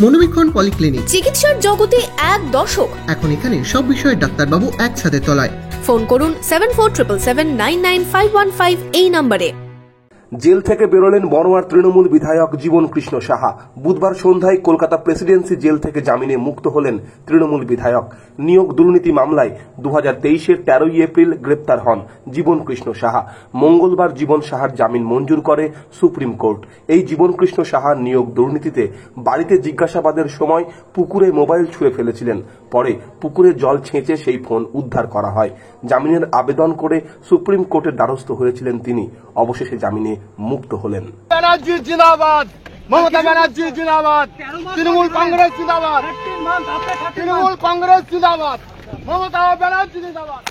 মনোবীক্ষণ polyclinic, চিকিৎসার জগতে এক দশক। এখন এখানে সব বিষয়ে ডাক্তারবাবু একসাথে তলায়। ফোন করুন 7477799515 এই নম্বরে। জেল থেকে বেরোলেন বড়োয়ার তৃণমূল বিধায়ক জীবন কৃষ্ণ সাহা। বুধবার সন্ধ্যায় কলকাতা প্রেসিডেন্সি জেল থেকে জামিনে মুক্ত হলেন তৃণমূল বিধায়ক। নিয়োগ দুর্নীতি মামলায় 2023-এর 13ই এপ্রিল গ্রেপ্তার হন জীবন কৃষ্ণ সাহা। মঙ্গলবার জীবন সাহার জামিন মঞ্জুর করে সুপ্রিম কোর্ট। এই জীবন কৃষ্ণ সাহার নিয়োগ দুর্নীতিতে বাড়িতে জিজ্ঞাসাবাদের সময় পুকুরে মোবাইল ছুঁড়ে ফেলেছিলেন। পরে পুকুরে জল ছেঁচে সেই ফোন উদ্ধার করা হয়। জামিনের আবেদন করে সুপ্রিম কোর্টের দ্বারস্থ হয়েছিলেন তিনি। অবশেষে জামিনে মুক্ত হলেন। ব্যানার্জি জিন্দাবাদ, মমতা ব্যানার্জি জিন্দাবাদ, তৃণমূল কংগ্রেস জিন্দাবাদ, তৃণমূল কংগ্রেস জিন্দাবাদ, মমতা ব্যানার্জি জিন্দাবাদ।